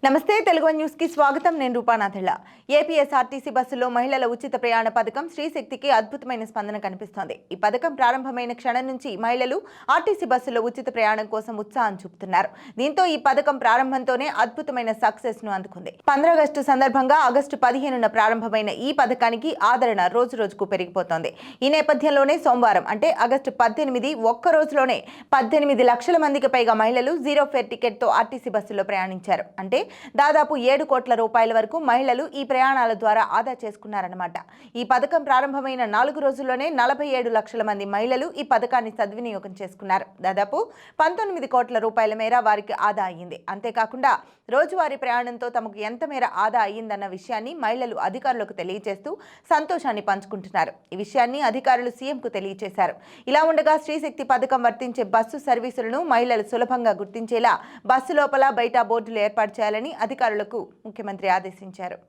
నమస్తే తెలుగు న్యూస్ కి స్వాగతం. నేను రూపానాథెళ్ళ. ఏపీఎస్ఆర్టీసీ బస్సులో మహిళల ఉచిత ప్రయాణ పథకం శ్రీశక్తికి అద్భుతమైన స్పందన కనిపిస్తోంది. ఈ పథకం ప్రారంభమైన క్షణం నుంచి మహిళలు ఆర్టీసీ బస్సులో ఉచిత ప్రయాణం కోసం ఉత్సాహం చూపుతున్నారు. దీంతో ఈ పథకం ప్రారంభంతోనే అద్భుతమైన సక్సెస్ ను అందుకుంది. 15 ఆగస్టు సందర్భంగా ఆగస్టు 15న ప్రారంభమైన ఈ పథకానికి ఆదరణ రోజు రోజుకు పెరిగిపోతోంది. ఈ నేపథ్యంలోనే సోమవారం అంటే ఆగస్టు 18 ఒక్క రోజులోనే 18 లక్షల మందికి పైగా మహిళలు జీరో ఫేర్ టికెట్ తో ఆర్టీసీ బస్సులో ప్రయాణించారు. అంటే దాదాపు 7 కోట్ల రూపాయల వరకు మహిళలు ఈ ప్రయాణాల ద్వారా ఆదా చేసుకున్నారన్నమాట. ఈ పథకం ప్రారంభమైన 4 రోజుల్లోనే 47 లక్షల మంది మహిళలు ఈ పథకాన్ని సద్వినియోగం చేసుకున్నారు. దాదాపు 19 కోట్ల రూపాయల మేర వారికి ఆదా అయ్యింది. అంతేకాకుండా రోజువారీ ప్రయాణంతో తమకు ఎంత మేర ఆదా అయ్యిందన్న విషయాన్ని మహిళలు అధికారులకు తెలియజేస్తూ సంతోషాన్ని పంచుకుంటున్నారు. ఈ విషయాన్ని అధికారులు సీఎంకు తెలియజేశారు. ఇలా ఉండగా శ్రీశక్తి పథకం వర్తించే బస్సు సర్వీసులను మహిళలు సులభంగా గుర్తించేలా బస్సు లోపల బయట బోర్డులు ఏర్పాటు చేయాలని అధికారులకు ముఖ్యమంత్రి ఆదేశించారు.